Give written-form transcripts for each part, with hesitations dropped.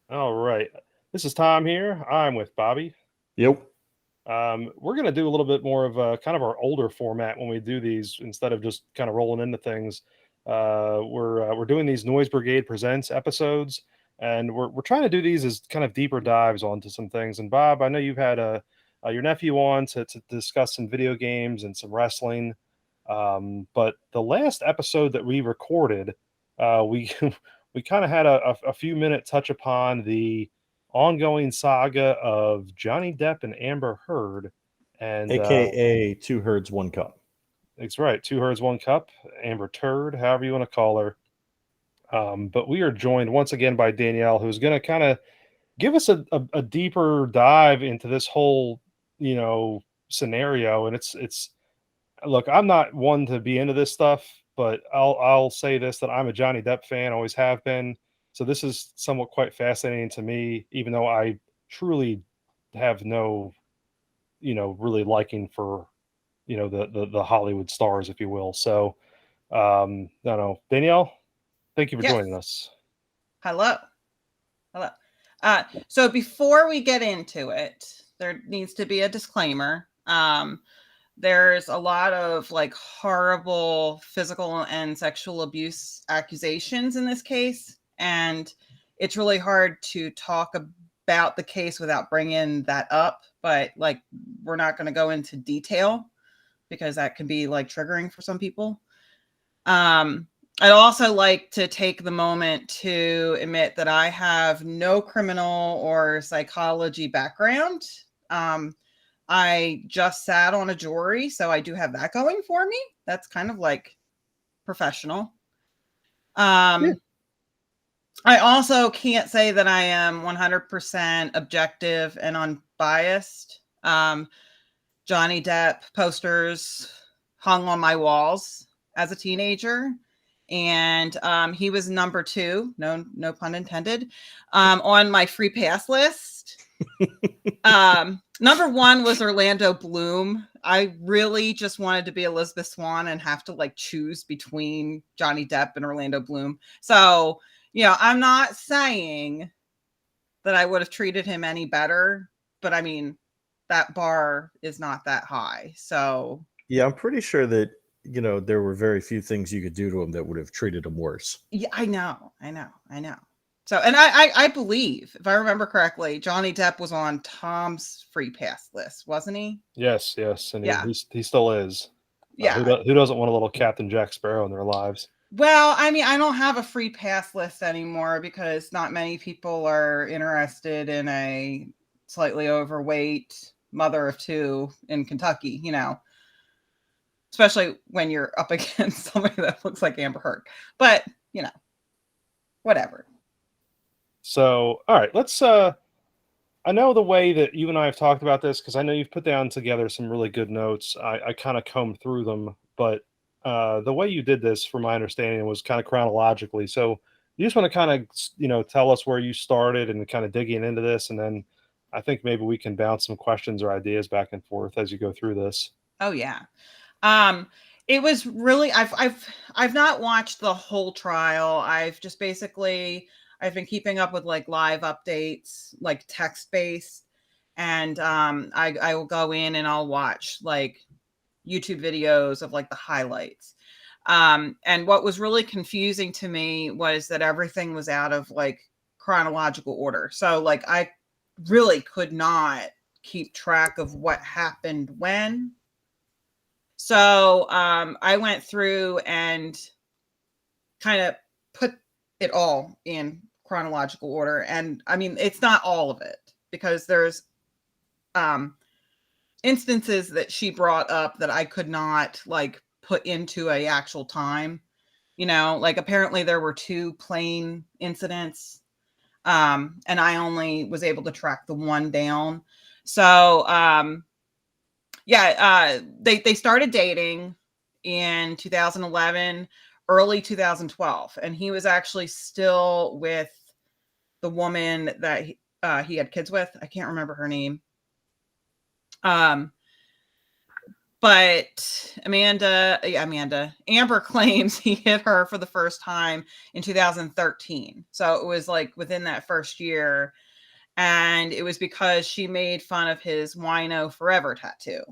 All right. This is Tom here. I'm with Bobby. Yep. We're going to do a little bit more of a kind of our older format when we do these instead of just kind of rolling into things. We're doing these Noise Brigade Presents episodes, and we're trying to do these as kind of deeper dives onto some things. And Bob, I know you've had your nephew on to discuss some video games and some wrestling. But the last episode that we recorded, we we kind of had a few minute touch upon the ongoing saga of Johnny Depp and Amber Heard, and AKA two herds, one cup. it's right, two herds, one cup, Amber Turd, however you want to call her. But we are joined once again by Danielle, who's going to kind of give us a deeper dive into this whole, scenario. And it's look, I'm not one to be into this stuff, but I'll say this that I'm a Johnny Depp fan, always have been. So this is somewhat quite fascinating to me, even though I truly have no, really liking for, the Hollywood stars, if you will. So no, no, Danielle, thank you for Yes. joining us. Hello. Hello. So before we get into it, there needs to be a disclaimer. There's a lot of like horrible physical and sexual abuse accusations in this case, and it's really hard to talk about the case without bringing that up. But like, we're not going to go into detail because that can be like triggering for some people. I'd also like to take the moment to admit that I have no criminal or psychology background. I just sat on a jury, so I do have that going for me. That's kind of like professional. I also can't say that I am 100% objective and unbiased. Johnny Depp posters hung on my walls as a teenager, and he was number 2, no pun intended, on my free pass list. Number 1 was Orlando Bloom. I really just wanted to be Elizabeth Swann and have to like choose between Johnny Depp and Orlando Bloom. So, I'm not saying that I would have treated him any better, but I mean, that bar is not that high. So Yeah, I'm pretty sure that there were very few things you could do to him that would have treated him worse. yeah, I know. So, and I believe, if I remember correctly, Johnny Depp was on Tom's free pass list, wasn't he? Yes, yes, and Yeah. he still is. Yeah. Who doesn't want a little Captain Jack Sparrow in their lives? Well, I mean, I don't have a free pass list anymore because not many people are interested in a slightly overweight mother of 2 in Kentucky, especially when you're up against somebody that looks like Amber Heard. But, whatever. So, all right, let's I know the way that you and I have talked about this because I know you've put down together some really good notes. I kind of combed through them, but the way you did this, from my understanding, was kind of chronologically. So you just want to kind of, tell us where you started and kind of digging into this, and then I think maybe we can bounce some questions or ideas back and forth as you go through this. Oh yeah. It was really I've not watched the whole trial. I've just basically I've been keeping up with like live updates, like text based, and I will go in and I'll watch like YouTube videos of like the highlights. And what was really confusing to me was that everything was out of like chronological order. So like I really could not keep track of what happened when. So I went through and kind of put it all in chronological order. And I mean, it's not all of it because there's instances that she brought up that I could not like put into a actual time. Like apparently there were 2 plane incidents, and I only was able to track the one down. So they started dating in 2011, early 2012, and he was actually still with the woman that he had kids with. I can't remember her name. But But Amber claims he hit her for the first time in 2013. So it was like within that first year. And it was because she made fun of his Wino Forever tattoo.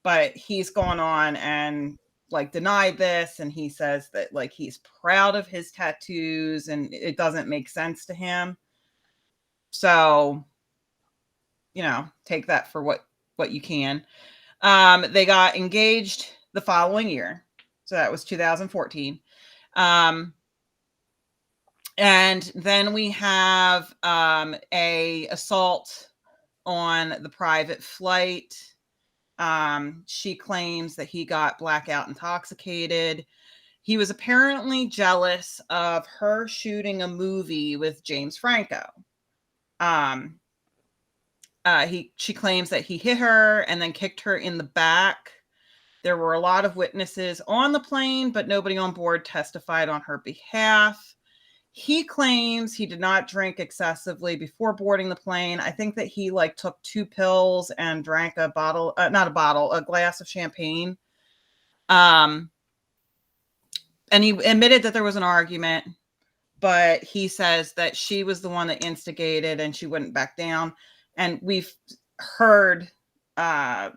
But he's gone on and like denied this. And he says that like he's proud of his tattoos and it doesn't make sense to him. So, take that for what you can. They got engaged the following year. So that was 2014. And then we have a assault on the private flight. She claims that he got blackout intoxicated. He was apparently jealous of her shooting a movie with James Franco. She claims that he hit her and then kicked her in the back. There were a lot of witnesses on the plane, but nobody on board testified on her behalf. He claims he did not drink excessively before boarding the plane. I think that he like took 2 pills and drank a glass of champagne. And he admitted that there was an argument, but he says that she was the one that instigated and she wouldn't back down. And we've heard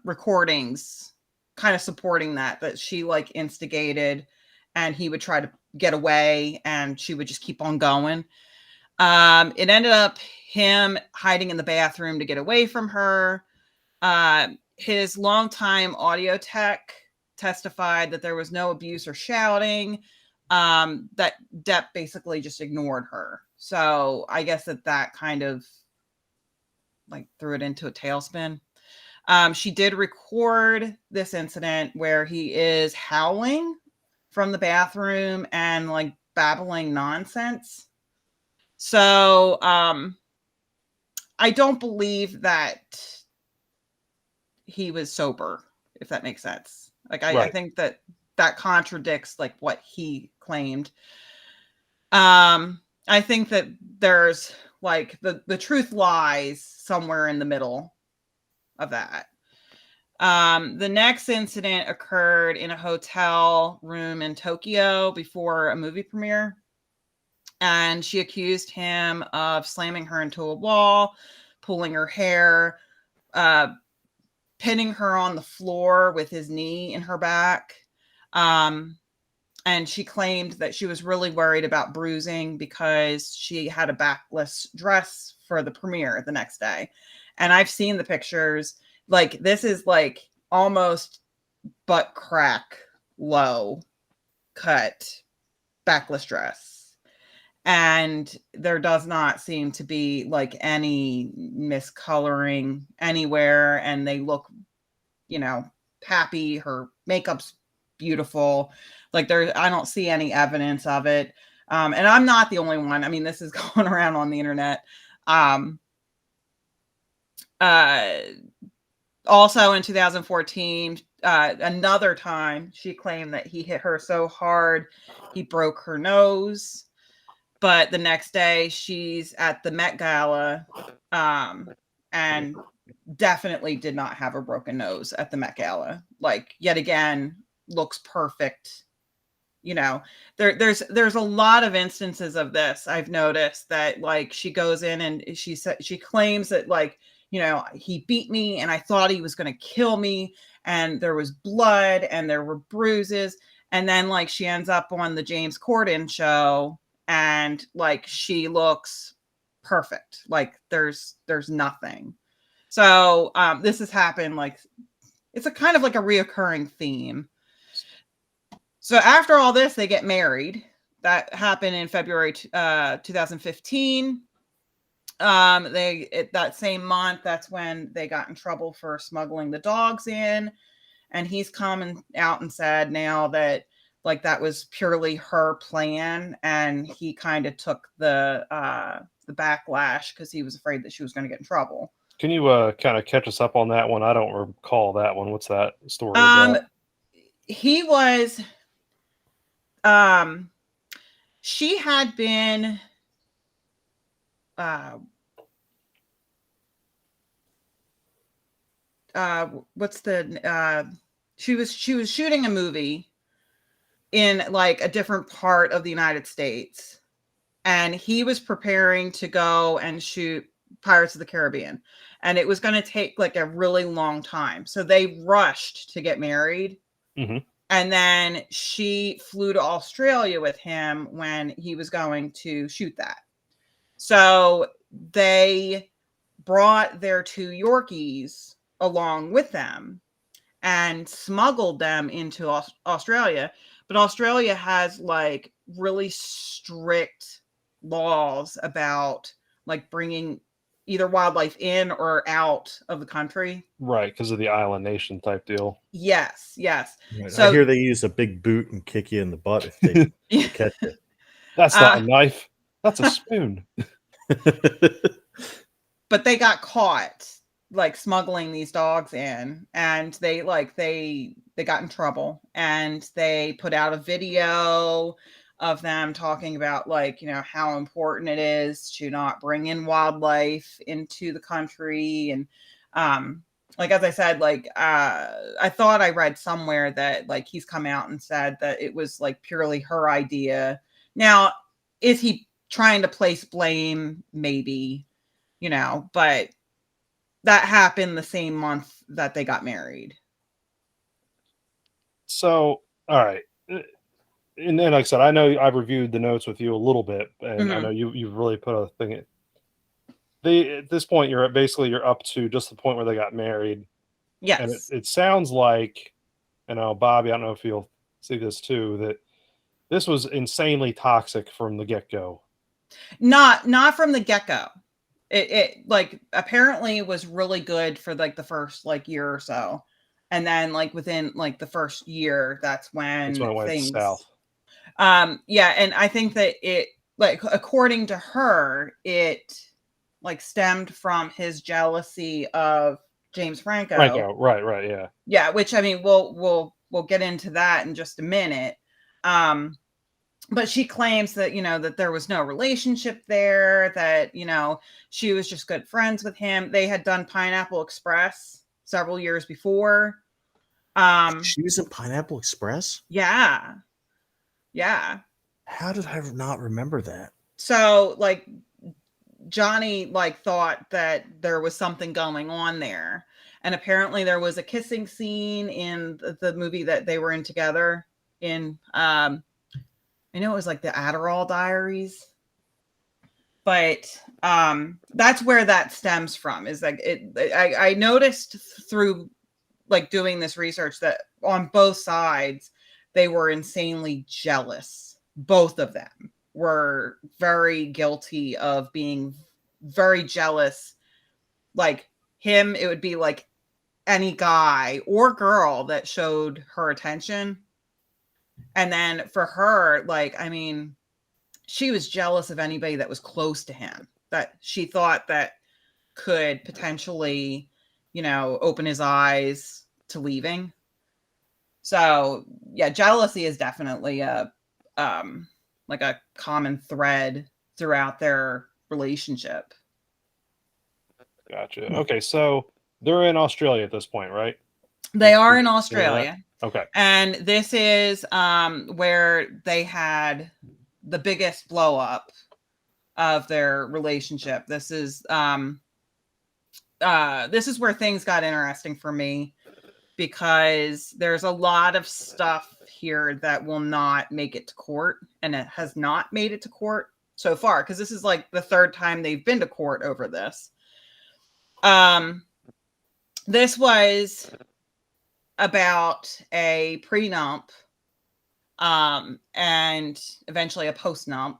recordings kind of supporting that she like instigated and he would try to get away and she would just keep on going. It ended up him hiding in the bathroom to get away from her. His longtime audio tech testified that there was no abuse or shouting, that Depp basically just ignored her. So I guess that kind of like threw it into a tailspin. She did record this incident where he is howling from the bathroom and like babbling nonsense. So I don't believe that he was sober, if that makes sense. Like I think that contradicts like what he claimed. I think that there's like the truth lies somewhere in the middle of that. The next incident occurred in a hotel room in Tokyo before a movie premiere. And she accused him of slamming her into a wall, pulling her hair, pinning her on the floor with his knee in her back. And she claimed that she was really worried about bruising because she had a backless dress for the premiere the next day. And I've seen the pictures. Like, this is like almost butt crack low cut backless dress. And there does not seem to be like any miscoloring anywhere. And they look, happy. Her makeup's beautiful. Like I don't see any evidence of it. And I'm not the only one. I mean, this is going around on the internet. Also in 2014, another time she claimed that he hit her so hard, he broke her nose. But the next day she's at the Met Gala, and definitely did not have a broken nose at the Met Gala. Like, yet again, looks perfect. There's a lot of instances of this. I've noticed that like she goes in and she claims that like, he beat me and I thought he was going to kill me and there was blood and there were bruises. And then like she ends up on the James Corden show and like she looks perfect. Like there's nothing. So this has happened, like it's a kind of like a reoccurring theme. So after all this, they get married. That happened in February 2015. That same month, that's when they got in trouble for smuggling the dogs in. And he's coming out and said now that like that was purely her plan, and he kind of took the backlash because he was afraid that she was going to get in trouble. Can you kind of catch us up on that one? I don't recall that one. What's that story about? He was she had been what's the she was shooting a movie in like a different part of the United States, and he was preparing to go and shoot Pirates of the Caribbean, and it was going to take like a really long time. So they rushed to get married. Mm-hmm. And then she flew to Australia with him when he was going to shoot that. So they brought their 2 Yorkies along with them and smuggled them into Australia. But Australia has like really strict laws about like bringing either wildlife in or out of the country. Right, because of the island nation type deal. Yes. Right. So I hear they use a big boot and kick you in the butt if they catch you. That's not a knife. That's a spoon. But they got caught like smuggling these dogs in, and they got in trouble, and they put out a video of them talking about like, you know, how important it is to not bring in wildlife into the country. And like, as I said, like I thought I read somewhere that like he's come out and said that it was like purely her idea. Now, is he trying to place blame? Maybe, you know, but that happened the same month that they got married. So, all right. And then, like I said, I know I've reviewed the notes with you a little bit, and I know you've really put a thing in. At this point, you're up to just the point where they got married. Yes. And it sounds like, you know, Bobby, I don't know if you'll see this too, that this was insanely toxic from the get-go. Not from the get-go. It like apparently was really good for like the first like year or so. And then like within like the first year, that's when it went things south. Yeah, and I think that it, like, according to her, it like stemmed from his jealousy of James Franco. Right, yeah. Yeah, which I mean, we'll get into that in just a minute. But she claims that, you know, that there was no relationship there, that, you know, she was just good friends with him. They had done Pineapple Express several years before. She was in Pineapple Express? Yeah. How did I not remember that? So, like, Johnny, like, thought that there was something going on there. And apparently there was a kissing scene in the movie that they were in together in, I know it was like the Adderall Diaries, but that's where that stems from. Is like I noticed through like doing this research that on both sides they were insanely jealous. Both of them were very guilty of being very jealous. Like him, it would be like any guy or girl that showed her attention. And then for her, like, I mean, she was jealous of anybody that was close to him, that she thought that could potentially, you know, open his eyes to leaving. So yeah, jealousy is definitely a like a common thread throughout their relationship. Gotcha. Okay, so they're in Australia at this point, right? They are in Australia. Okay. And this is where they had the biggest blow up of their relationship. This is where things got interesting for me, because there's a lot of stuff here that will not make it to court, and it has not made it to court so far, because this is like the third time they've been to court over this. This was about a prenup and eventually a postnup.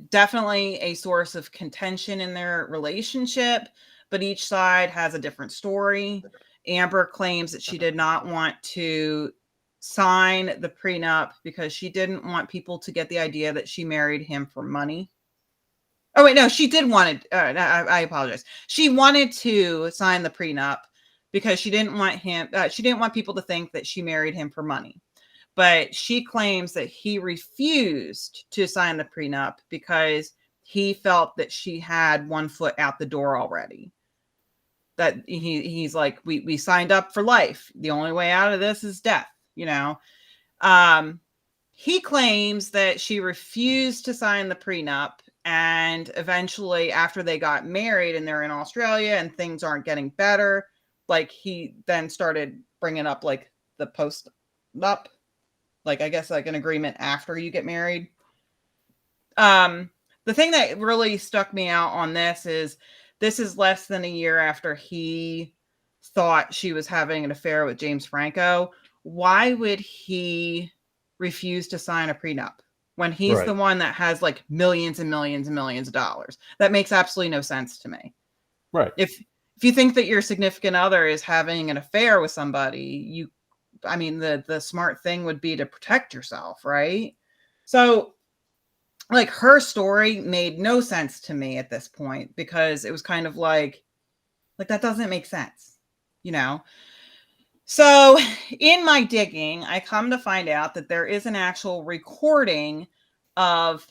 Definitely a source of contention in their relationship, but each side has a different story. Amber claims that she did not want to sign the prenup because she didn't want people to get the idea that she married him for money. Oh, wait, no, she did want it. I apologize. She wanted to sign the prenup because she didn't want him. She didn't want people to think that she married him for money. But she claims that he refused to sign the prenup because he felt that she had one foot out the door already. that he's like, we signed up for life. The only way out of this is death, you know. He claims that she refused to sign the prenup, and eventually after they got married and they're in Australia and things aren't getting better, like he then started bringing up like the post-nup, like I guess like an agreement after you get married. The thing that really stuck me out on this is less than a year after he thought she was having an affair with James Franco. Why would he refuse to sign a prenup when he's the one that has like millions and millions and millions of dollars? That makes absolutely no sense to me. Right. If you think that your significant other is having an affair with somebody, I mean, the smart thing would be to protect yourself, right? So like her story made no sense to me at this point, because it was kind of like that doesn't make sense, you know? So in my digging, I come to find out that there is an actual recording of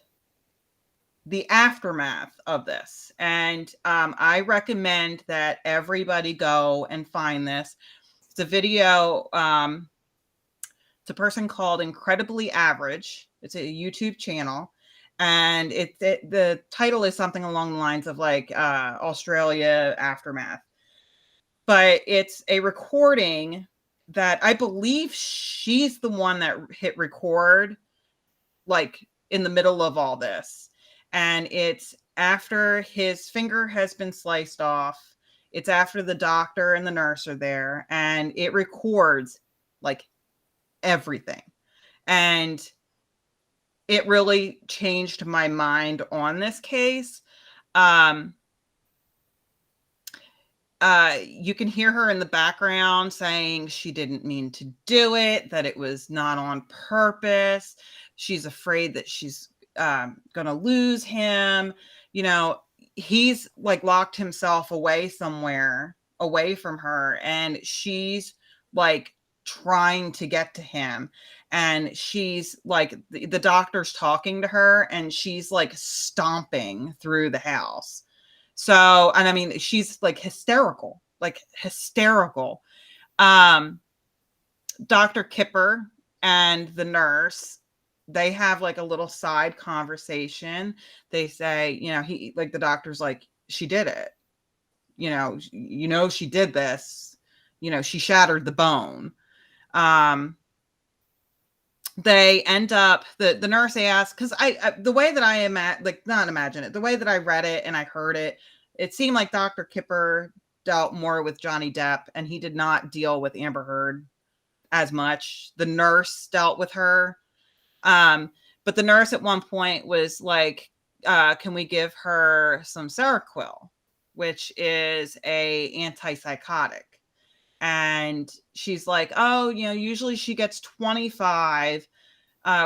the aftermath of this. And I recommend that everybody go and find this. It's a video. It's a person called Incredibly Average. It's a YouTube channel. And the title is something along the lines of like Australia Aftermath. But it's a recording that I believe she's the one that hit record like in the middle of all this. And it's after his finger has been sliced off. It's after the doctor and the nurse are there, and it records like everything. And it really changed my mind on this case. You can hear her in the background saying she didn't mean to do it, that it was not on purpose. She's afraid that she's gonna lose him. You know, he's like locked himself away somewhere away from her, and she's like trying to get to him. And she's like, the doctor's talking to her, and she's like stomping through the house. So, and I mean, she's like hysterical. Dr. Kipper and the nurse, they have like a little side conversation. They say, you know, the doctor's like, she did it. You know, she did this. You know, she shattered the bone. They end up, the nurse asked, because the way that I the way that I read it and I heard it, it seemed like Dr. Kipper dealt more with Johnny Depp, and he did not deal with Amber Heard as much. The nurse dealt with her. But the nurse at one point was like, can we give her some Seroquel, which is a antipsychotic? And she's like, oh, you know, usually she gets 25.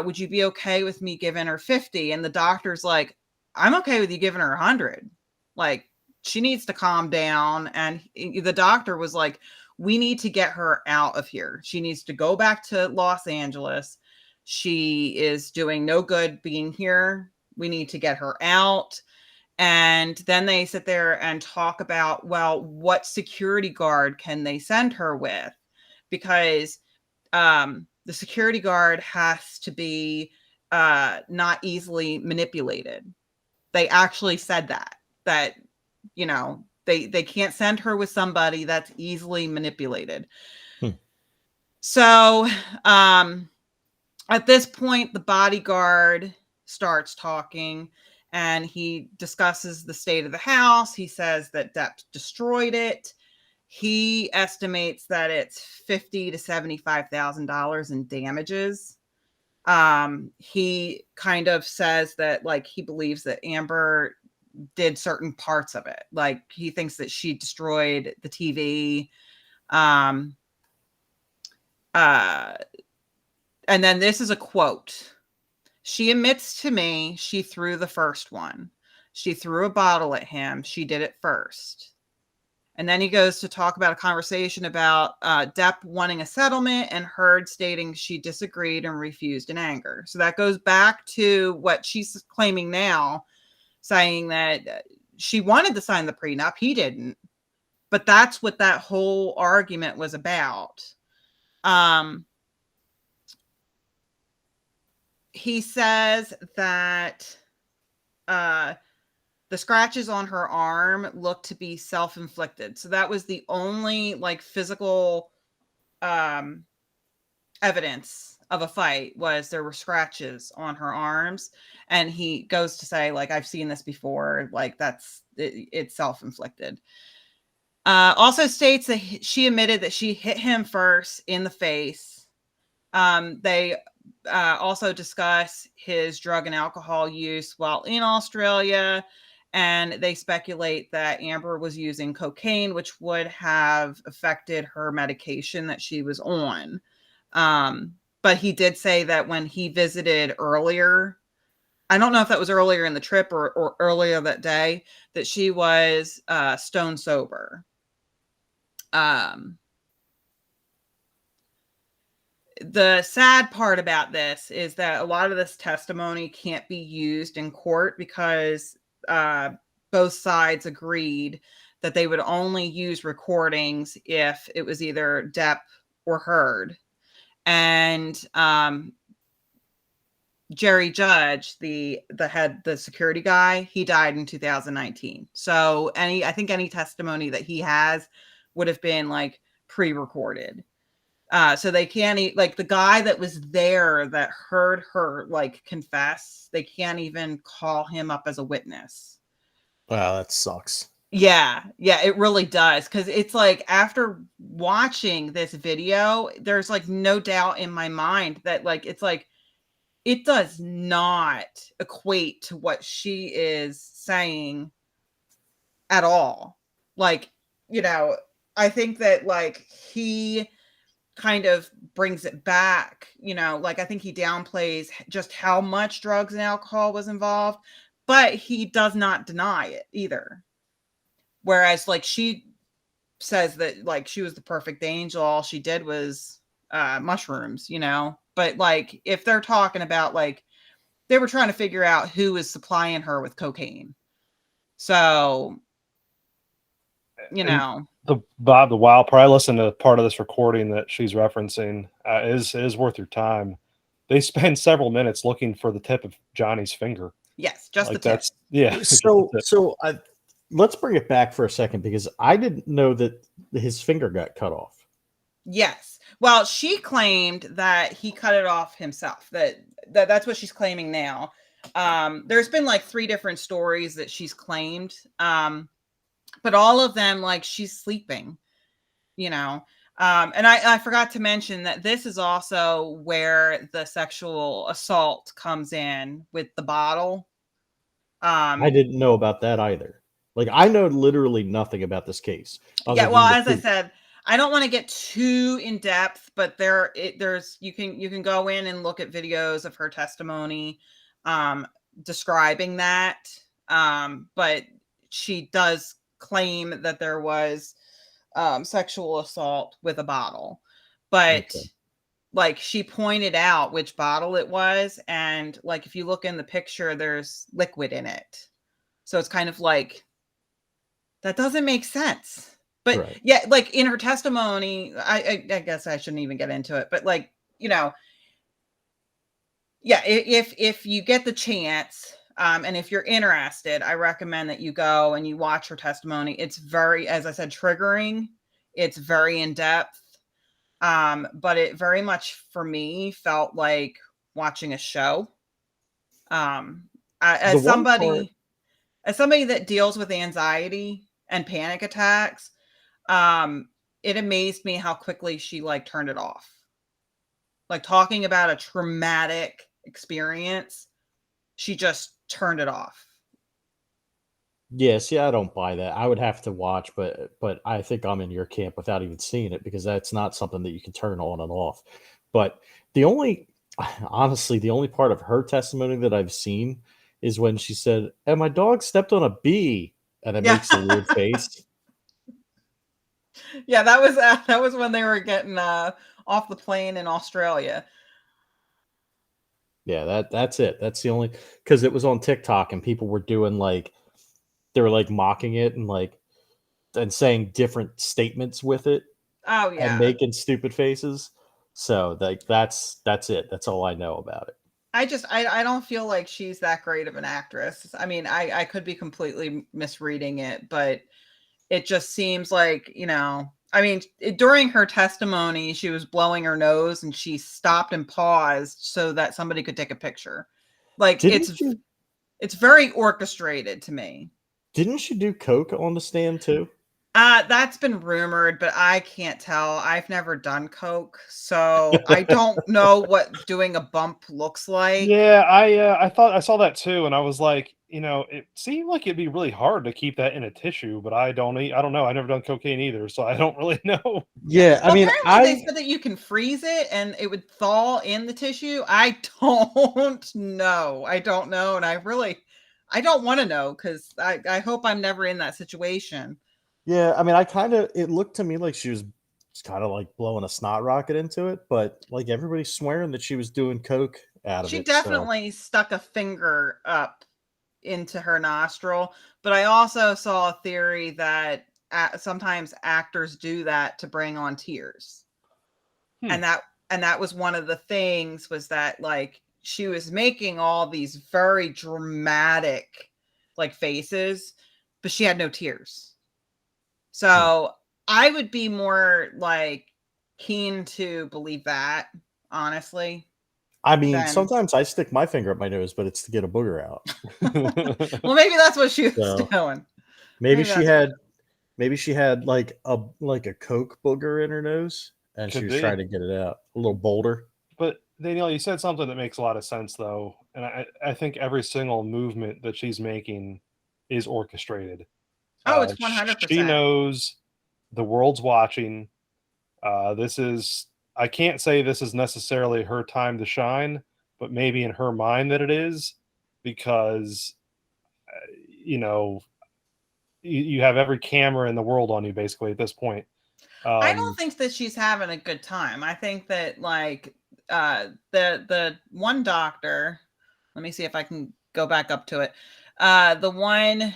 Would you be okay with me giving her 50? And the doctor's like, I'm okay with you giving her 100. Like, she needs to calm down. And the doctor was like, we need to get her out of here. She needs to go back to Los Angeles. She is doing no good being here. We need to get her out. And then they sit there and talk about, well, what security guard can they send her with? Because the security guard has to be not easily manipulated. They actually said that, you know, they can't send her with somebody that's easily manipulated. So at this point, the bodyguard starts talking. And he discusses the state of the house. He says that Depp destroyed it. He estimates that it's $50,000 to $75,000 in damages. He kind of says that, like, he believes that Amber did certain parts of it. Like, he thinks that she destroyed the TV. And then this is a quote. She admits to me she threw the first one. She threw a bottle at him. She did it first. And then he goes to talk about a conversation about Depp wanting a settlement and Heard stating she disagreed and refused in anger. So that goes back to what she's claiming now, saying that she wanted to sign the prenup. He didn't. But that's what that whole argument was about. He says that the scratches on her arm looked to be self-inflicted. So that was the only like physical evidence of a fight, was there were scratches on her arms. And he goes to say, like, I've seen this before, like it's self-inflicted. Also states that she admitted that she hit him first in the face. They also discuss his drug and alcohol use while in Australia, and they speculate that Amber was using cocaine, which would have affected her medication that she was on. But he did say that when he visited earlier, I don't know if that was earlier in the trip or earlier that day, that she was stone sober. The sad part about this is that a lot of this testimony can't be used in court because both sides agreed that they would only use recordings if it was either Depp or Heard. And Jerry Judge, the security guy, he died in 2019. So I think any testimony that he has would have been like pre-recorded. So they can't like the guy that was there that heard her like confess, they can't even call him up as a witness. Wow, that sucks. Yeah, it really does. Because it's like, after watching this video, there's like no doubt in my mind that like it's like it does not equate to what she is saying at all. Like, I think that like he kind of brings it back, like I think he downplays just how much drugs and alcohol was involved, but he does not deny it either. Whereas like she says that like she was the perfect angel, all she did was mushrooms, but like if they're talking about like they were trying to figure out who is supplying her with cocaine. So, the wild part, I listened to part of this recording that she's referencing. It is worth your time. They spend several minutes looking for the tip of Johnny's finger. Yes, just like the tip. Yeah. So let's bring it back for a second, because I didn't know that his finger got cut off. Yes. Well, she claimed that he cut it off himself. That's what she's claiming now. There's been like 3 different stories that she's claimed. But all of them, like, she's sleeping, and I forgot to mention that this is also where the sexual assault comes in with the bottle. I didn't know about that either. Like, I know literally nothing about this case. Yeah, well, as I said, I don't want to get too in depth, but there's you can go in and look at videos of her testimony describing that. But she does claim that there was sexual assault with a bottle, but okay. Like she pointed out which bottle it was, and like if you look in the picture, there's liquid in it, so it's kind of like that doesn't make sense. But right. Yeah, like in her testimony, I guess I shouldn't even get into it, but like yeah, if you get the chance. And if you're interested, I recommend that you go and you watch her testimony. It's very, as I said, triggering. It's very in depth. But it very much for me felt like watching a show. As somebody that deals with anxiety and panic attacks, it amazed me how quickly she like turned it off. Like talking about a traumatic experience, she just turned it off. Yes, yeah, I don't buy that. I would have to watch, but I think I'm in your camp without even seeing it, because that's not something that you can turn on and off. But honestly, the only part of her testimony that I've seen is when she said, "And my dog stepped on a bee," and it makes a weird face. Yeah, that was when they were getting off the plane in Australia. Yeah, that's it. That's the only, because it was on TikTok and people were doing like, they were like mocking it and like and saying different statements with it Oh and yeah. making stupid faces. So like that's it. That's all I know about it. I don't feel like she's that great of an actress. I mean, I could be completely misreading it, but it just seems like, I mean, during her testimony, she was blowing her nose and she stopped and paused so that somebody could take a picture. Like it's very orchestrated to me. Didn't she do coke on the stand too? That's been rumored, but I can't tell. I've never done coke, so I don't know what doing a bump looks like. Yeah, I thought I saw that too, and I was like, it seemed like it'd be really hard to keep that in a tissue, but I don't know. I never done cocaine either, so I don't really know. Yeah, I Well, mean, apparently they said that you can freeze it and it would thaw in the tissue. I don't know. I don't know, and I don't want to know because I hope I'm never in that situation. yeah, I mean, it looked to me like she was kind of like blowing a snot rocket into it, but like everybody's swearing that she was doing coke out of She it. So definitely stuck a finger up into her nostril, but I also saw a theory that sometimes actors do that to bring on tears. Hmm. And that was one of the things, was that like she was making all these very dramatic like faces, but she had no tears. So I would be more like keen to believe that, honestly. I mean, Than sometimes I stick my finger up my nose, but it's to get a booger out. well, maybe that's what she was So doing. maybe Maybe she that's had maybe she had like a coke booger in her nose, and she Could was trying be. to get it out, a little boulder. But Danielle, you said something that makes a lot of sense though, and I think every single movement that she's making is orchestrated. Oh, it's She 100%. knows the world's watching. This is, I can't say this is necessarily her time to shine, but maybe in her mind that it is, because you know you have every camera in the world on you basically at this point. I don't Um, think that she's having a good time. I think that like the one doctor, let me see if I can go back up to it. The one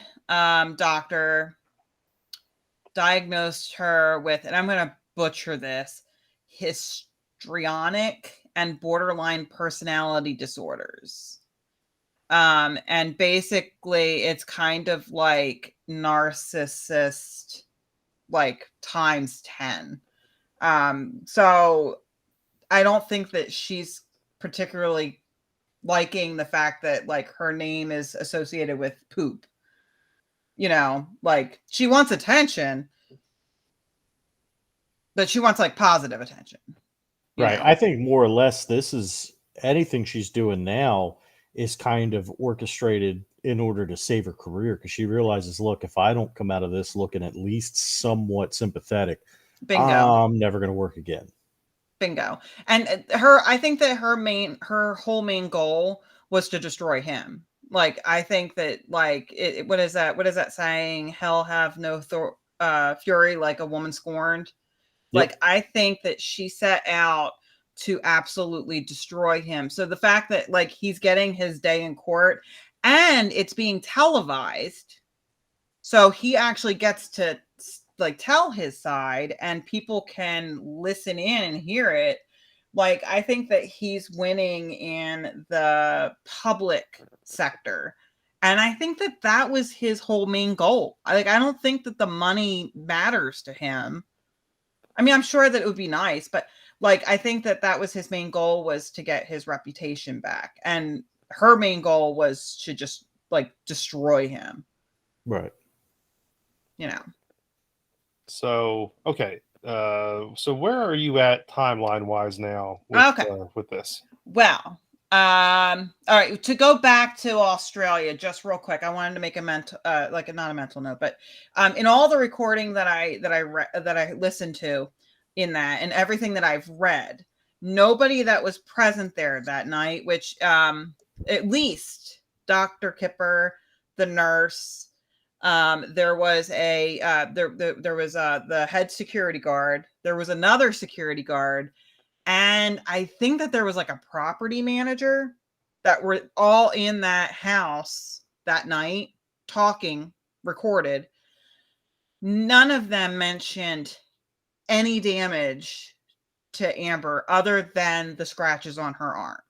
doctor diagnosed her with, and I'm going to butcher this, histrionic and borderline personality disorders. And basically it's kind of like narcissist like times 10. So I don't think that she's particularly liking the fact that like her name is associated with poop. Like she wants attention, but she wants like positive attention. Right. I think more or less this is anything she's doing now is kind of orchestrated in order to save her career, because she realizes, look, if I don't come out of this looking at least somewhat sympathetic, Bingo. I'm never going to work again. Bingo. And I think that her whole main goal was to destroy him. Like, I think that like, what is that saying? Hell have no fury like a woman scorned. Yep. Like, I think that she set out to absolutely destroy him. So the fact that like he's getting his day in court and it's being televised, so he actually gets to like tell his side and people can listen in and hear it. Like, I think that he's winning in the public sector. And I think that that was his whole main goal. I don't think that the money matters to him. I mean, I'm sure that it would be nice, but like, I think that that was his main goal, was to get his reputation back. And her main goal was to just like destroy him. Right. so okay. So where are you at timeline wise now with this? Well, all right. To go back to Australia, just real quick, I wanted to make a mental, like not a mental note, but in all the recording that I listened to in that, and everything that I've read, nobody that was present there that night, which at least Dr. Kipper, the nurse, there was there was the head security guard, there was another security guard, and I think that there was like a property manager, that were all in that house that night talking, recorded. none of them mentioned any damage to Amber other than the scratches on her arm.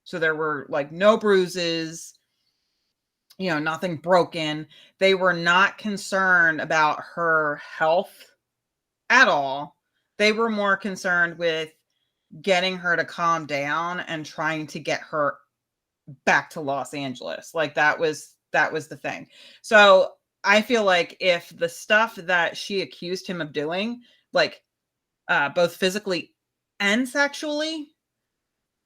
So there were like no bruises, nothing broken. They were not concerned about her health at all. They were more concerned with getting her to calm down and trying to get her back to Los Angeles. Like that was the thing. So I feel like if the stuff that she accused him of doing, like both physically and sexually,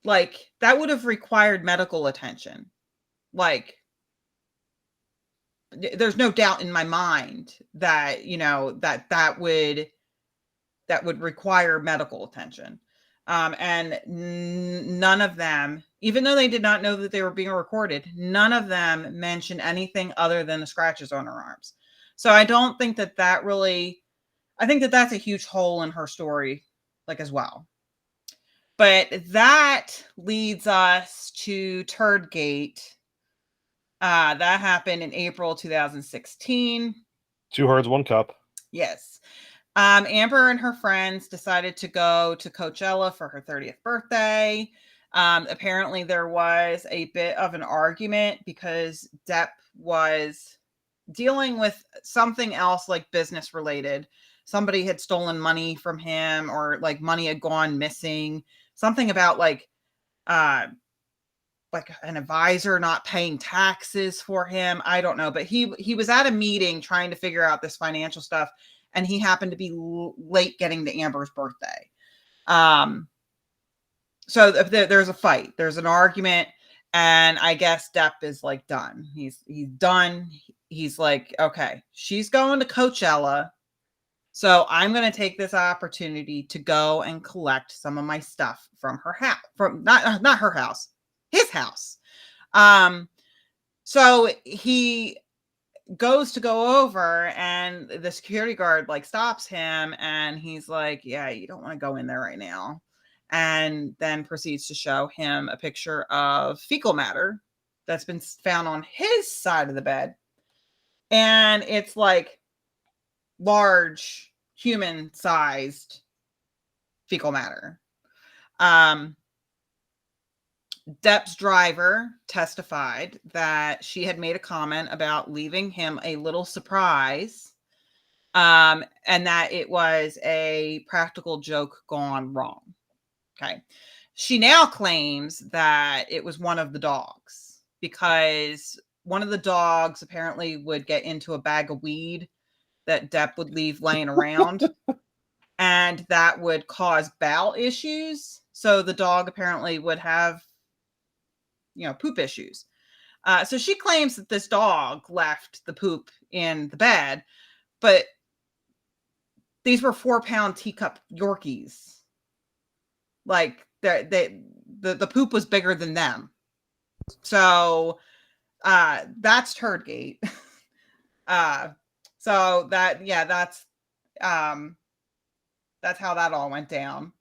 like that would have required medical attention. Like there's no doubt in my mind that, that would require medical attention. And none of them, even though they did not know that they were being recorded, none of them mentioned anything other than the scratches on her arms. So I don't think that really, I think that that's a huge hole in her story, like as well. But that leads us to Turdgate. That happened in April 2016. 2 herds, 1 cup. Yes. Amber and her friends decided to go to Coachella for her 30th birthday. Apparently there was a bit of an argument because Depp was dealing with something else, like business related. Somebody had stolen money from him, or like money had gone missing. Something about like an advisor not paying taxes for him. I don't know, but he was at a meeting trying to figure out this financial stuff, and he happened to be late getting to Amber's birthday. So there's a fight, there's an argument, and I guess Depp is like done. He's done. He's like, okay, she's going to Coachella, so I'm going to take this opportunity to go and collect some of my stuff from her house, from not her house, his house. So he goes to go over, and the security guard like stops him, and he's like, yeah, you don't want to go in there right now. And then proceeds to show him a picture of fecal matter that's been found on his side of the bed. And it's like large human sized fecal matter. Depp's driver testified that she had made a comment about leaving him a little surprise, and that it was a practical joke gone wrong. Okay. She now claims that it was one of the dogs, because one of the dogs apparently would get into a bag of weed that Depp would leave laying around, and that would cause bowel issues. So the dog apparently would have, poop issues. So she claims that this dog left the poop in the bed, but these were 4-pound teacup Yorkies. Like the poop was bigger than them. So that's Turdgate. So that's how that all went down.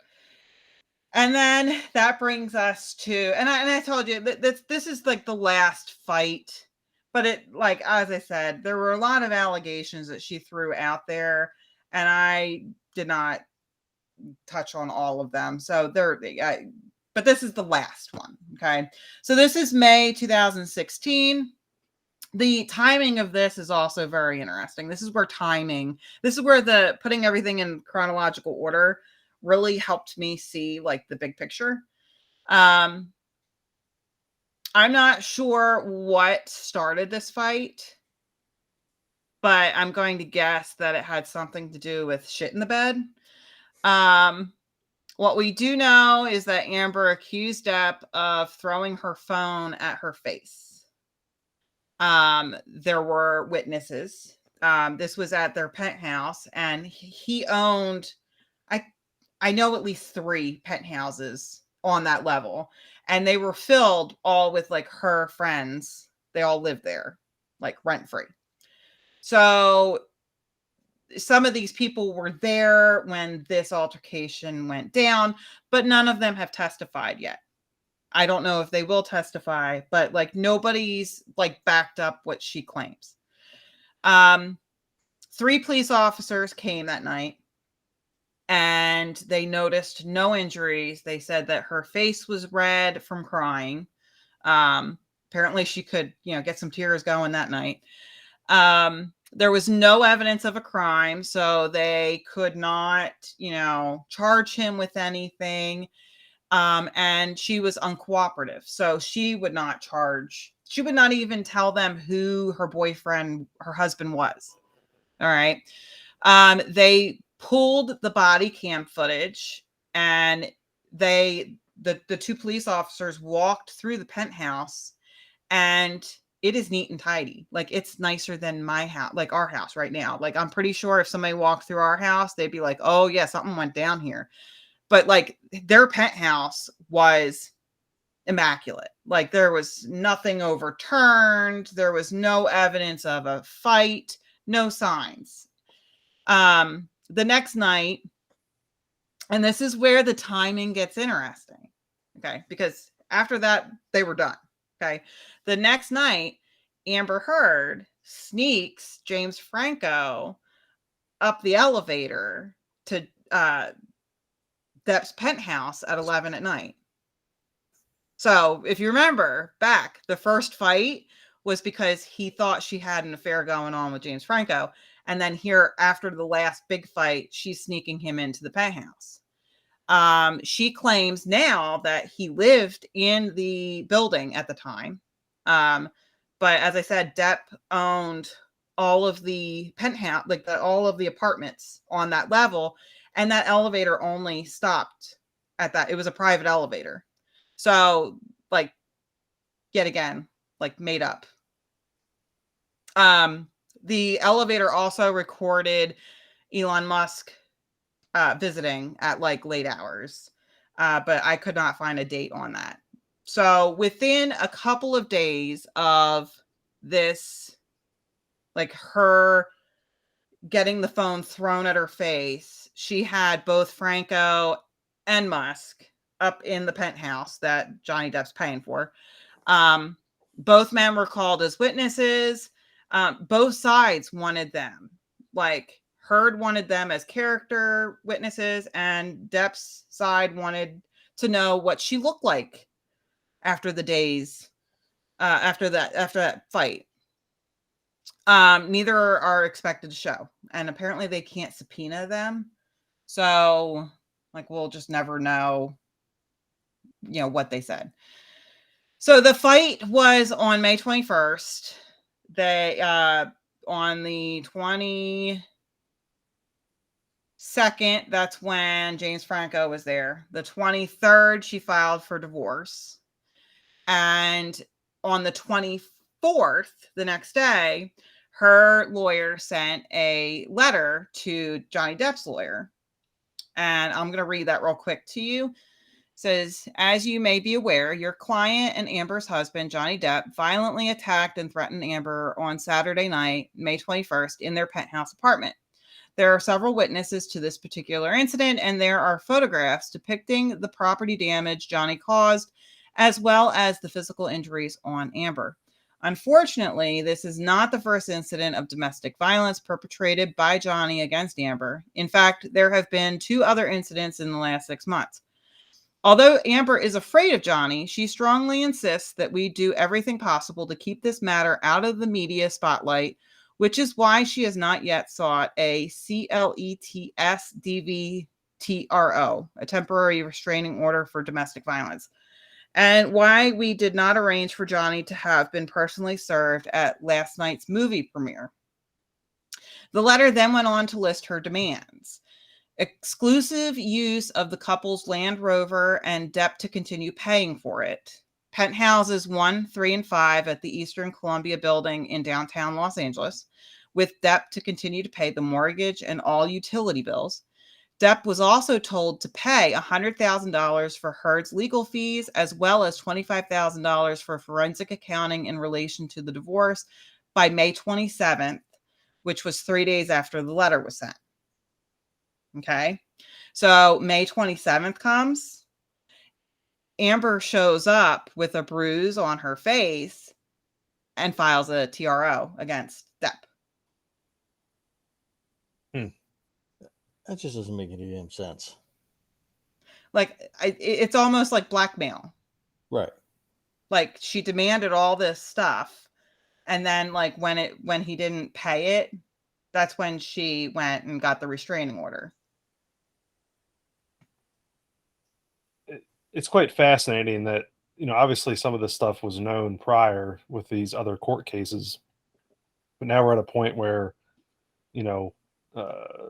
And then that brings us to, and I told you that this is like the last fight, but it, like, as I said, there were a lot of allegations that she threw out there, and I did not touch on all of them. So but this is the last one. Okay. So this is May 2016. The timing of this is also very interesting. This is where the putting everything in chronological order really helped me see like the big picture. I'm not sure what started this fight, but I'm going to guess that it had something to do with shit in the bed. What we do know is that Amber accused Depp of throwing her phone at her face. There were witnesses. This was at their penthouse, and he owned, I know at least 3 penthouses on that level, and they were filled all with like her friends. They all lived there, like rent free. So some of these people were there when this altercation went down, but none of them have testified yet. I don't know if they will testify, but like nobody's like backed up what she claims. 3 police officers came that night, and they noticed no injuries. They said that her face was red from crying. Apparently she could, get some tears going that night. There was no evidence of a crime, so they could not, charge him with anything. And she was uncooperative, so she would not even tell them who her husband was. All right. They pulled the body cam footage, and the 2 police officers walked through the penthouse, and it is neat and tidy. Like, it's nicer than my house, like our house right now. Like, I'm pretty sure if somebody walked through our house, they'd be like, oh yeah, something went down here. But like, their penthouse was immaculate. Like, there was nothing overturned. There was no evidence of a fight, no signs. The next night, and this is where the timing gets interesting. Okay. Because after that, they were done. Okay. The next night, Amber Heard sneaks James Franco up the elevator to Depp's penthouse at 11 at night. So if you remember back, the first fight was because he thought she had an affair going on with James Franco. And then here, after the last big fight, she's sneaking him into the penthouse. She claims now that he lived in the building at the time. But as I said, Depp owned all of the penthouse, like all of the apartments on that level. And that elevator only stopped at that. It was a private elevator. So, like, yet again, like, made up. The elevator also recorded Elon Musk visiting at like late hours, but I could not find a date on that. So within a couple of days of this, like her getting the phone thrown at her face, she had both Franco and Musk up in the penthouse that Johnny Depp's paying for. Both men were called as witnesses. Both sides wanted them. Like, Heard wanted them as character witnesses, and Depp's side wanted to know what she looked like after the days after that fight. Neither are expected to show, and apparently they can't subpoena them. So, like, we'll just never know, what they said. So the fight was on May 21st. They on the 22nd, that's when James Franco was there. The 23rd, she filed for divorce. And on the 24th, the next day, her lawyer sent a letter to Johnny Depp's lawyer. And I'm going to read that real quick to you. Says, as you may be aware, your client and Amber's husband, Johnny Depp, violently attacked and threatened Amber on Saturday night, May 21st, in their penthouse apartment. There are several witnesses to this particular incident, and there are photographs depicting the property damage Johnny caused, as well as the physical injuries on Amber. Unfortunately, this is not the first incident of domestic violence perpetrated by Johnny against Amber. In fact, there have been 2 other incidents in the last 6 months. Although Amber is afraid of Johnny, she strongly insists that we do everything possible to keep this matter out of the media spotlight, which is why she has not yet sought a CLETSDVTRO, a temporary restraining order for domestic violence, and why we did not arrange for Johnny to have been personally served at last night's movie premiere. The letter then went on to list her demands. Exclusive use of the couple's Land Rover and Depp to continue paying for it. Penthouses 1, 3, and 5 at the Eastern Columbia building in downtown Los Angeles, with Depp to continue to pay the mortgage and all utility bills. Depp was also told to pay $100,000 for Heard's legal fees, as well as $25,000 for forensic accounting in relation to the divorce by May 27th, which was 3 days after the letter was sent. Okay, so May 27th comes. Amber shows up with a bruise on her face and files a TRO against Depp. That just doesn't make any damn sense. Like it's almost like blackmail. Right. Like she demanded all this stuff, and then like when he didn't pay it, that's when she went and got the restraining order. It's quite fascinating that, obviously some of this stuff was known prior with these other court cases, but now we're at a point where, you know, uh,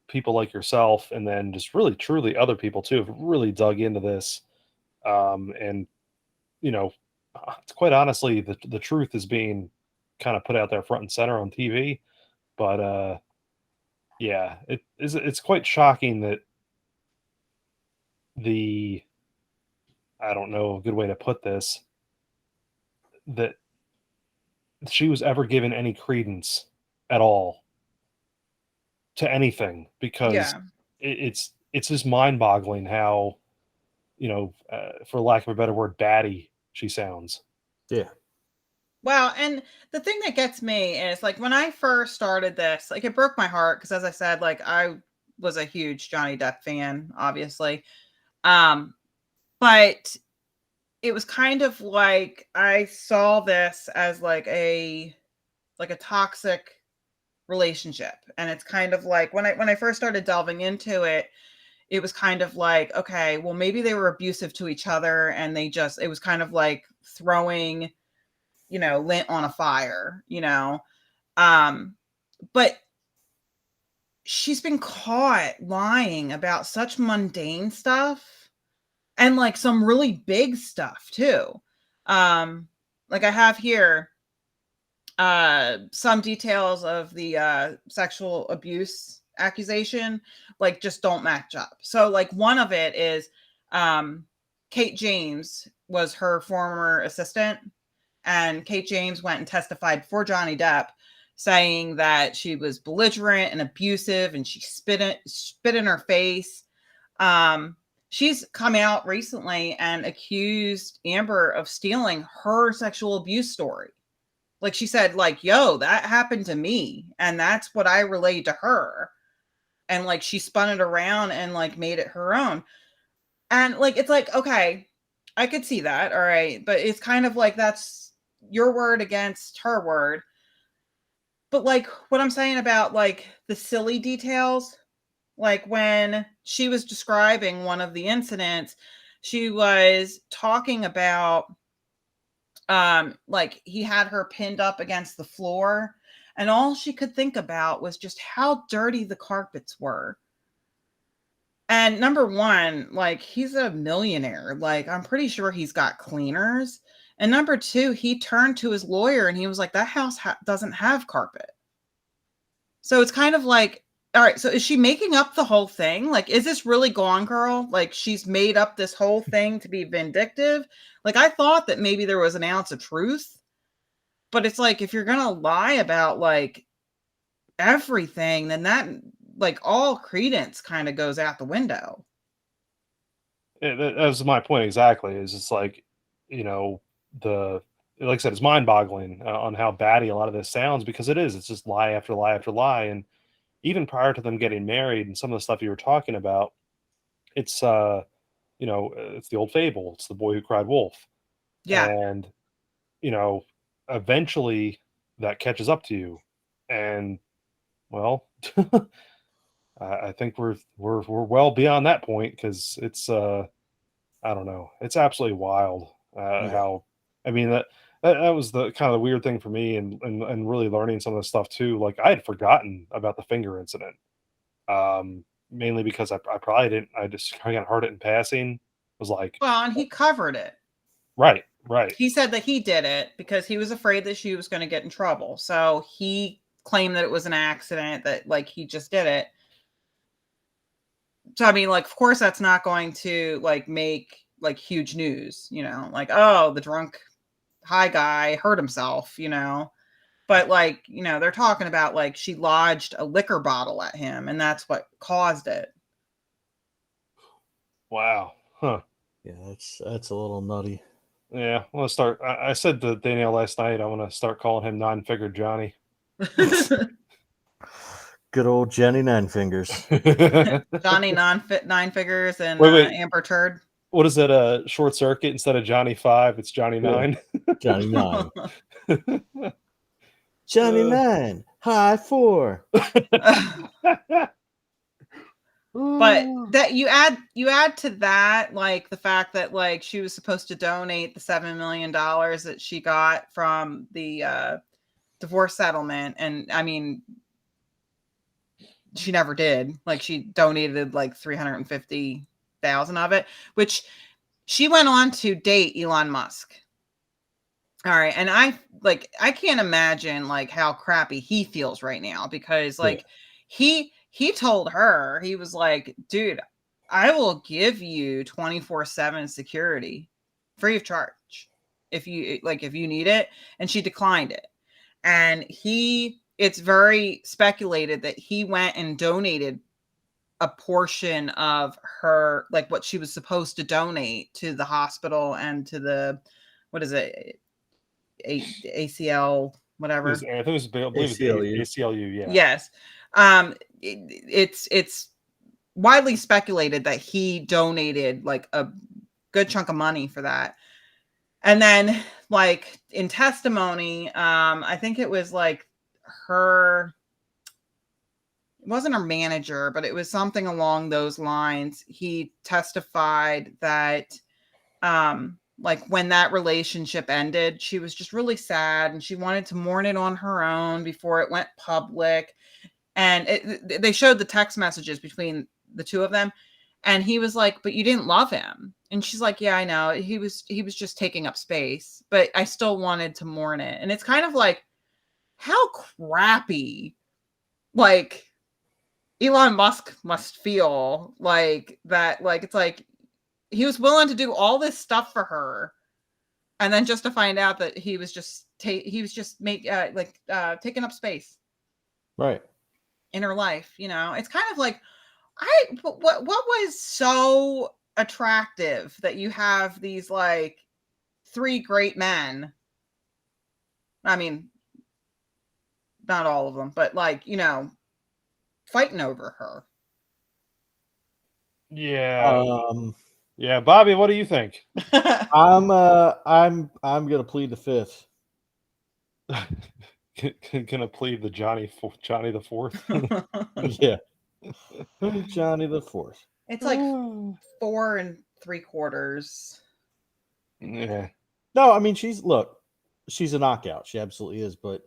people like yourself and then just really truly other people too have really dug into this. And, it's quite honestly, the truth is being kind of put out there front and center on TV. But yeah, it's quite shocking that the I don't know a good way to put this, that she was ever given any credence at all to anything, because Yeah. it's just mind-boggling how, for lack of a better word, batty she sounds. Yeah. Well, and the thing that gets me is like when I first started this, like it broke my heart because as I said, like I was a huge Johnny Depp fan, obviously. But it was kind of like I saw this as like a toxic relationship. And it's kind of like when I first started delving into it, it was kind of like, okay, well maybe they were abusive to each other and it was kind of like throwing, lint on a fire, but she's been caught lying about such mundane stuff and like some really big stuff too. Like I have here some details of the sexual abuse accusation, like just don't match up. So like one of it is Kate James was her former assistant, and Kate James went and testified before Johnny Depp saying that she was belligerent and abusive and she spit in her face. She's come out recently and accused Amber of stealing her sexual abuse story. Like she said, like, yo, that happened to me. And that's what I relayed to her. And like she spun it around and like made it her own. And like it's like, okay, I could see that. All right. But it's kind of like that's your word against her word. But like what I'm saying about like the silly details, like when she was describing one of the incidents, she was talking about like he had her pinned up against the floor and all she could think about was just how dirty the carpets were. And number one, like he's a millionaire, like I'm pretty sure he's got cleaners. And number two, he turned to his lawyer and he was like, that house doesn't have carpet. So it's kind of like, all right, so is she making up the whole thing? Like, is this really Gone Girl? Like, she's made up this whole thing to be vindictive? Like, I thought that maybe there was an ounce of truth, but it's like, if you're going to lie about like everything, then that, like, all credence kind of goes out the window. That was my point exactly. Is it's like, the like I said, it's mind-boggling on how batty a lot of this sounds, because it is. It's just lie after lie after lie, and even prior to them getting married and some of the stuff you were talking about, it's it's the old fable. It's the boy who cried wolf, Yeah. and you know, eventually that catches up to you, and well, I think we're well beyond that point, because it's I don't know, it's absolutely wild Yeah. how, I mean, that was the kind of the weird thing for me, and really learning some of the stuff too. Like I had forgotten about the finger incident, mainly because I probably didn't. I just kind of heard it in passing. Was like, Well, and he covered it. right, right. He said that he did it because he was afraid that she was going to get in trouble. So he claimed that it was an accident, that like he just did it. So I mean, like, of course that's not going to like make like huge news, like, oh, the drunk high guy hurt himself, but like, they're talking about like she lodged a liquor bottle at him and that's what caused it. Wow. Huh. Yeah, that's a little nutty. Yeah. I want to start. I said to Danielle last night, I want to start calling him non-figured Johnny. Good old Jenny Nine Fingers. Johnny Nine Figures and Wait. Amber Turd. What is it? Short Circuit instead of Johnny 5? It's Johnny Yeah. 9. Johnny Nine. Johnny Nine. High 4. But that you add to that, like the fact that like she was supposed to donate the $7 million that she got from the divorce settlement, and I mean she never did. Like she donated like 350,000 of it, which she went on to date Elon Musk. All right, and I can't imagine like how crappy he feels right now, because like he told her, he was like, dude, I will give you 24/7 security free of charge if you need it, and she declined it. And it's very speculated that he went and donated a portion of her, like what she was supposed to donate, to the hospital and to the, what is it, ACL, whatever. I believe it's the ACLU. Yeah. Yes. It's widely speculated that he donated like a good chunk of money for that. And then like in testimony, I think it was like it wasn't her manager, but it was something along those lines. He testified that like when that relationship ended, she was just really sad and she wanted to mourn it on her own before it went public. And they showed the text messages between the two of them, and he was like, but you didn't love him. And she's like, yeah, I know, he was just taking up space, but I still wanted to mourn it. And it's kind of like, how crappy like Elon Musk must feel like that. Like it's like he was willing to do all this stuff for her, and then just to find out that he was just taking up space, right, in her life. You know, it's kind of like, what was so attractive that you have these like three great men? I mean, not all of them, but like, you know, fighting over her. Yeah. Yeah, Bobby, what do you think? I'm gonna plead the fifth. Gonna plead the Johnny the Fourth. Yeah, Johnny the Fourth. It's like 4 3/4. Yeah. No, I mean she's a knockout. She absolutely is. But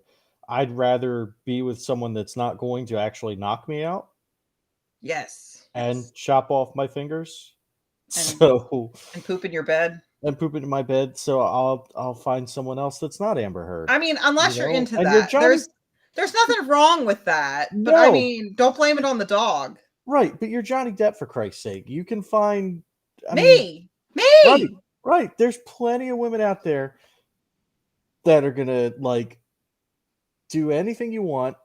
I'd rather be with someone that's not going to actually knock me out. Yes. And chop off my fingers. And poop in your bed. And poop into my bed. So I'll find someone else that's not Amber Heard. I mean, unless you're into and that, there's nothing wrong with that. But I mean, don't blame it on the dog. Right, but you're Johnny Depp, for Christ's sake. You can find me. Right. There's plenty of women out there that are gonna like do anything you want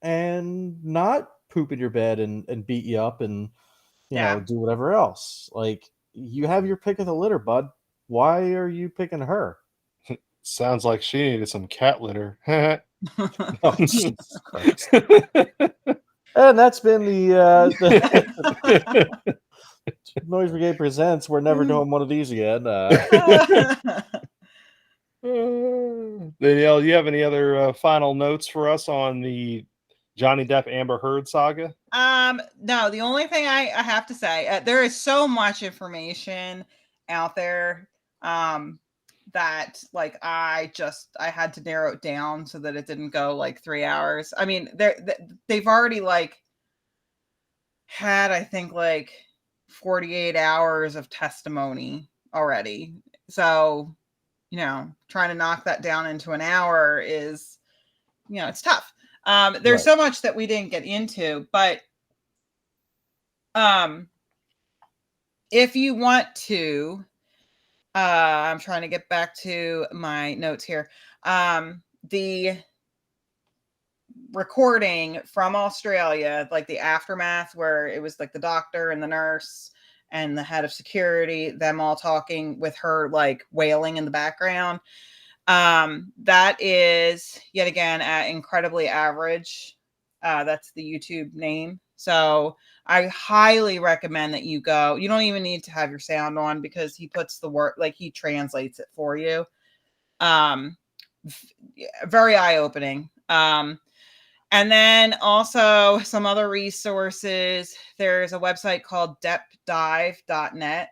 and not poop in your bed and beat you up and you know do whatever else. Like, you have your pick of the litter, bud. Why are you picking her? Sounds like she needed some cat litter. Oh, Jesus Christ. And that's been the Noise Brigade presents. We're never doing one of these again. Danielle, do you have any other final notes for us on the Johnny Depp Amber Heard saga? No, the only thing I have to say, there is so much information out there that like I had to narrow it down so that it didn't go like 3 hours. I mean, they've already like had, I think, like 48 hours of testimony already. So, you know, trying to knock that down into an hour is, you know, it's tough. There's so much that we didn't get into, but if you want to, I'm trying to get back to my notes here. The recording from Australia, like the aftermath, where it was like the doctor and the nurse and the head of security, them all talking with her like wailing in the background. That is yet again at incredibly average That's the YouTube name. So I highly recommend that you go. You don't even need to have your sound on because he puts the word, like he translates it for you. Very eye-opening. And then also some other resources. There's a website called deppdive.net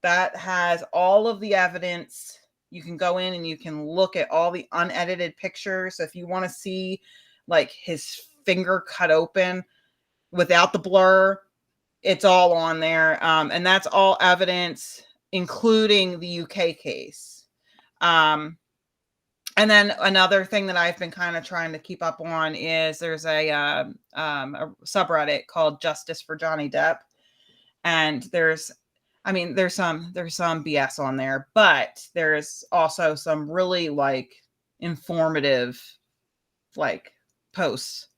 that has all of the evidence. You can go in and you can look at all the unedited pictures. So if you want to see like his finger cut open without the blur, it's all on there. And that's all evidence, including the UK case. And then another thing that I've been kind of trying to keep up on is there's a subreddit called Justice for Johnny Depp. And there's some BS on there, but there's also some really like informative like posts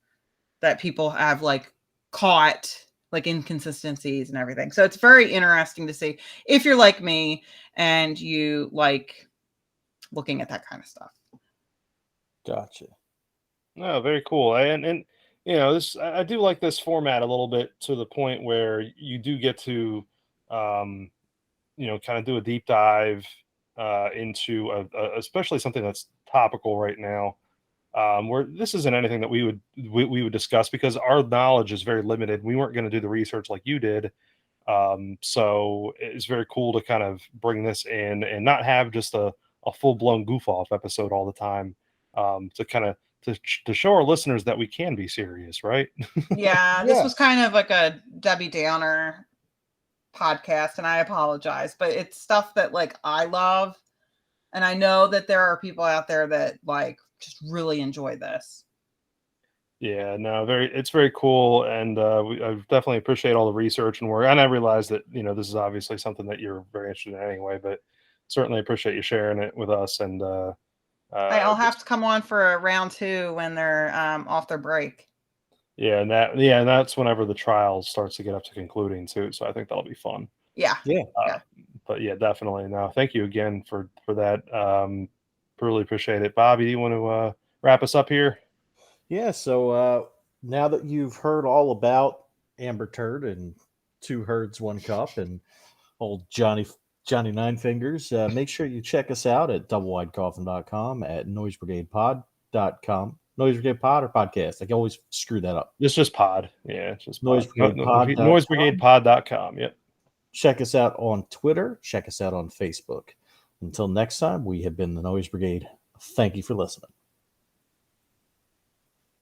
that people have like caught like inconsistencies and everything. So it's very interesting to see if you're like me and you like looking at that kind of stuff. Gotcha. No, very cool. And you know, this I do like this format a little bit to the point where you do get to you know, kind of do a deep dive into especially something that's topical right now. Where this isn't anything that we would discuss because our knowledge is very limited. We weren't going to do the research like you did. So it's very cool to kind of bring this in and not have just a full blown goof off episode all the time. To kind of to show our listeners that we can be serious, right? Yeah, this was kind of like a Debbie Downer podcast, and I apologize, but it's stuff that like I love, and I know that there are people out there that like just really enjoy this. Yeah, no, it's very cool, and I definitely appreciate all the research and work. And I realize that you know this is obviously something that you're very interested in anyway, but certainly appreciate you sharing it with us. And I'll have to come on for a round 2 when they're off their break. Yeah, and that's whenever the trial starts to get up to concluding too. So I think that'll be fun. Yeah. But yeah, definitely. No, thank you again for that. Really appreciate it. Bobby, do you want to wrap us up here? Yeah. So now that you've heard all about Amber Turd and 2 herds, 1 cup, and old Johnny Nine Fingers, make sure you check us out at doublewidecoffin.com, at noisebrigadepod.com. Noise Brigade Pod or podcast? I can always screw that up. It's just pod. Yeah, it's just Noise Brigade Pod. Noisebrigadepod.com. Yep. Check us out on Twitter. Check us out on Facebook. Until next time, we have been the Noise Brigade. Thank you for listening.